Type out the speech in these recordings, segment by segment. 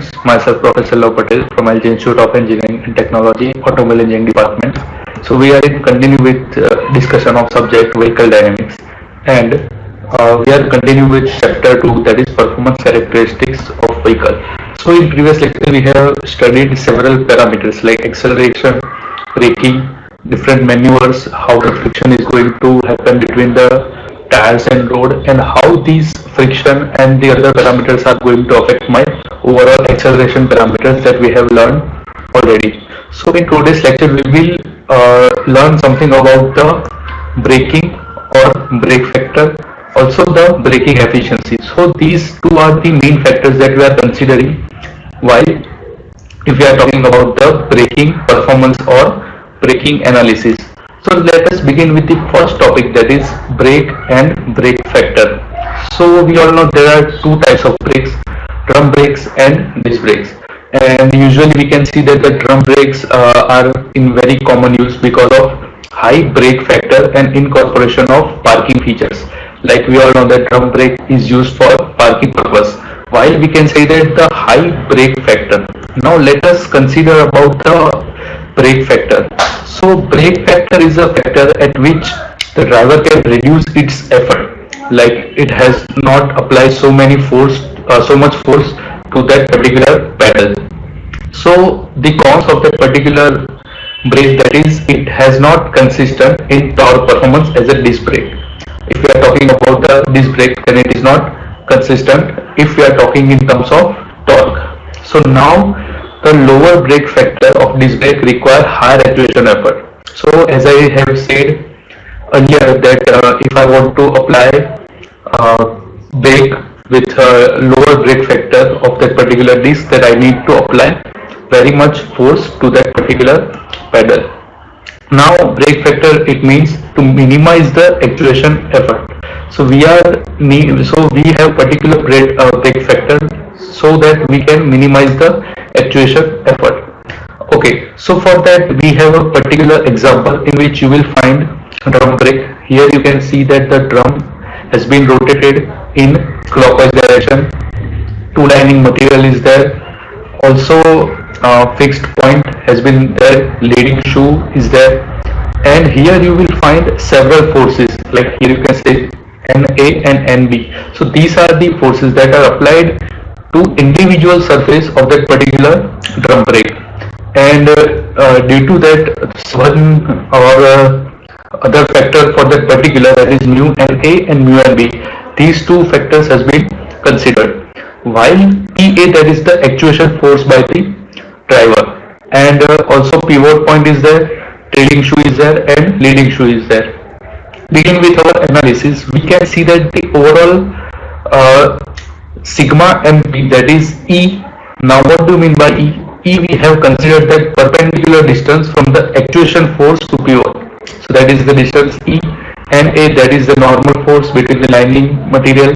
students. Myself, Professor Love Patel from LG Institute of Engineering and Technology, Automobile Engineering Department. So we are in continue with discussion of subject vehicle dynamics, and we are continue with chapter 2, that is performance characteristics of vehicle. So in previous lecture we have studied several parameters like acceleration, braking, different maneuvers, how the friction is going to happen between the tires and road, and how these friction and the other parameters are going to affect my overall acceleration parameters that we have learned already. So in today's lecture we will learn something about the braking or brake factor, also the braking efficiency. So these two are the main factors that we are considering while if we are talking about the braking performance or braking analysis. So let us begin with the first topic, that is brake and brake factor. So we all know there are two types of brakes, drum brakes and disc brakes. And usually we can see that the drum brakes are in very common use because of high brake factor and incorporation of parking features. Like we all know that drum brake is used for parking purpose, while we can say that the high brake factor. Now let us consider about the brake factor. So brake factor is a factor at which the driver can reduce its effort, like it has not applied so much force to that particular pedal. So the cons of that particular brake, that is it has not consistent in torque performance as a disc brake. If we are talking about the disc brake, then it is not consistent if we are talking in terms of torque. So now the lower brake factor of disc brake require higher actuation effort. So as I have said earlier that if I want to apply brake with a lower brake factor of that particular disc, that I need to apply very much force to that particular pedal. Now brake factor, it means to minimize the actuation effort. So we have particular brake factor so that we can minimize the actuation effort. Okay, so for that we have a particular example in which you will find drum brake. Here you can see that the drum has been rotated in clockwise direction. Two lining material is there. Also fixed point has been there. Leading shoe is there. And here you will find several forces, like here you can say NA and NB. So these are the forces that are applied to individual surface of that particular drum brake. And due to that, one or other factor for that particular, that is mu NA and mu NB, these two factors has been considered. While PA, that is the actuation force by the driver, and also pivot point is there, trailing shoe is there, and leading shoe is there. Begin with our analysis, we can see that the overall sigma MP, that is E. Now what do you mean by E? E, we have considered that perpendicular distance from the actuation force to pivot. So that is the distance E, and A, that is the normal force between the lining material,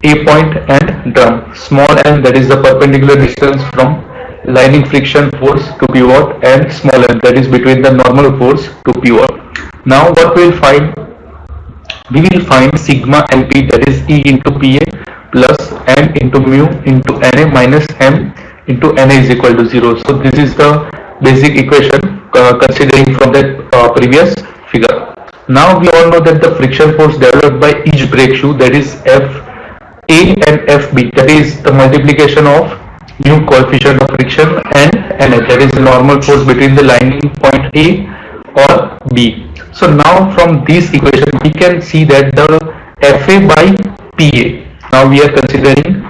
A point and drum. Small n, that is the perpendicular distance from lining friction force to pivot, and small n, that is between the normal force to pivot. Now what we will find? We will find sigma MP, that is E into PA plus M into mu into NA minus M into NA is equal to 0. So this is the basic equation considering from that previous figure. Now we all know that the friction force developed by each brake shoe, that is FA and FB, that is the multiplication of new coefficient of friction, and NA, that is the normal force between the lining point A or B. So now from this equation we can see that the FA by PA, now we are considering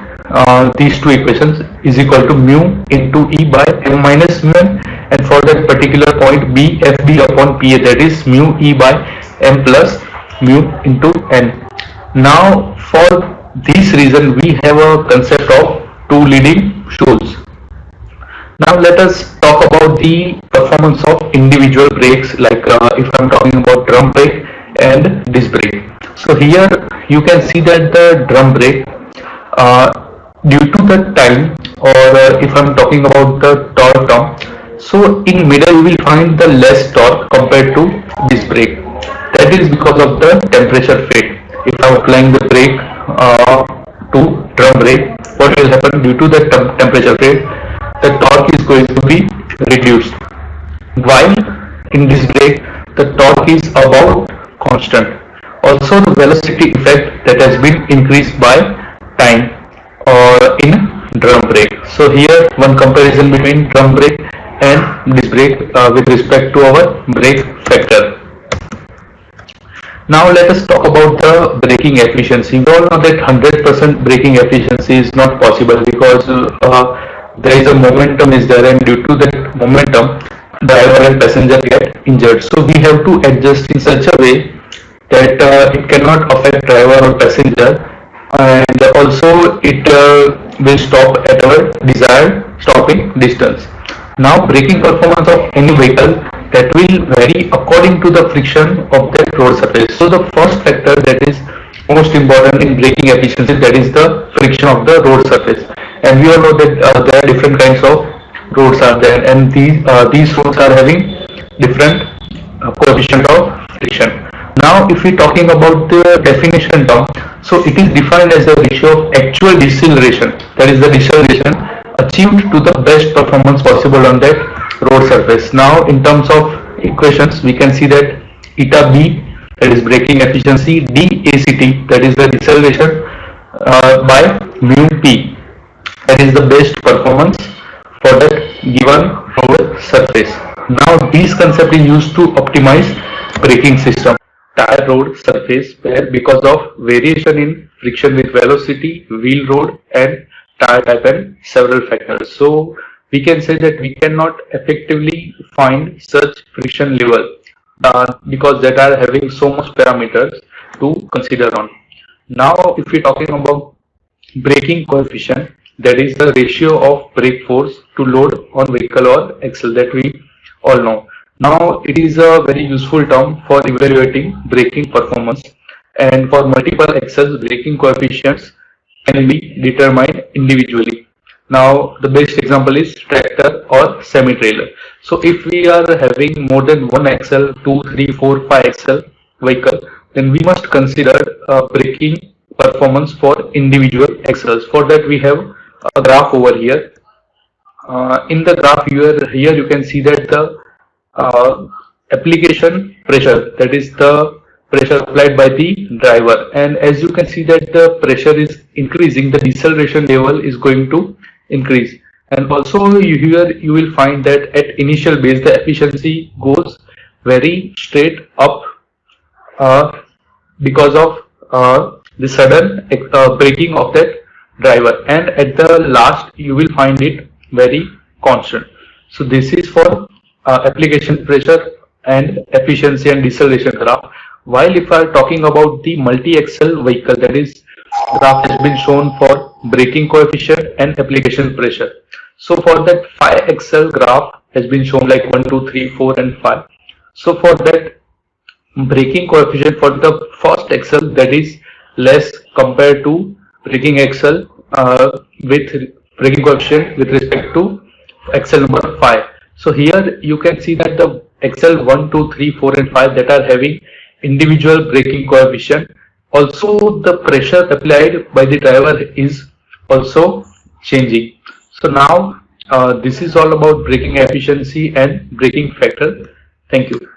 these two equations, is equal to mu into E by M minus mu N, and for that particular point B, FB upon PA, that is mu E by M plus mu into N. Now for this reason we have a concept of two leading shoes. Now let us talk about the performance of individual brakes, like if I am talking about drum brake and disc brake. So here you can see that the drum brake, due to the time, or if I am talking about the torque term, so in middle you will find the less torque compared to disc brake. That is because of the temperature fade. If I am applying the brake to drum brake, what will happen due to the temperature rate? The torque is going to be reduced. While in this brake, the torque is about constant. Also, the velocity effect that has been increased by time or in drum brake. So here one comparison between drum brake and this brake with respect to our brake factor. Now let us talk about the braking efficiency. We all know that 100% braking efficiency is not possible because there is a momentum is there, and due to that momentum driver and passenger get injured. So we have to adjust in such a way that it cannot affect driver or passenger, and also it will stop at our desired stopping distance. Now braking performance of any vehicle that will vary according to the friction of that road surface. So the first factor that is most important in braking efficiency, that is the friction of the road surface. And we all know that there are different kinds of roads are there, and these roads are having different coefficient of friction. Now if we talking about the definition term, so it is defined as the ratio of actual deceleration, that is the deceleration achieved to the best performance possible on that road surface. Now in terms of equations, we can see that eta b, that is braking efficiency, DACT, that is the deceleration, by mu p, that is the best performance for that given road surface. Now this concept is used to optimize braking system. Tire road surface where because of variation in friction with velocity, wheel load and tire type and several factors. So we can say that we cannot effectively find such friction level because that are having so much parameters to consider on. Now if we are talking about braking coefficient, that is the ratio of brake force to load on vehicle or axle, that we all know. Now it is a very useful term for evaluating braking performance, and for multiple axles braking coefficients can be determined individually. Now the best example is tractor or semi-trailer. So if we are having more than one axle, 2, 3, 4, 5 axle vehicle, then we must consider braking performance for individual axles. For that we have a graph over here. In the graph here you can see that the application pressure, that is the pressure applied by the driver, and as you can see that the pressure is increasing, the deceleration level is going to increase. And also here you will find that at initial base the efficiency goes very straight up because of the sudden braking of that driver, and at the last you will find it very constant. So this is for application pressure and efficiency and deceleration graph. While if I are talking about the multi-axle vehicle, that is graph has been shown for braking coefficient and application pressure. So for that 5-axle graph has been shown like 1, 2, 3, 4 and 5. So for that braking coefficient for the first axle, that is less compared to braking axle with braking coefficient with respect to axle number 5. So here you can see that the axle 1, 2, 3, 4 and 5 that are having individual braking coefficient, also the pressure applied by the driver is also changing. So now this is all about braking efficiency and braking factor. Thank you.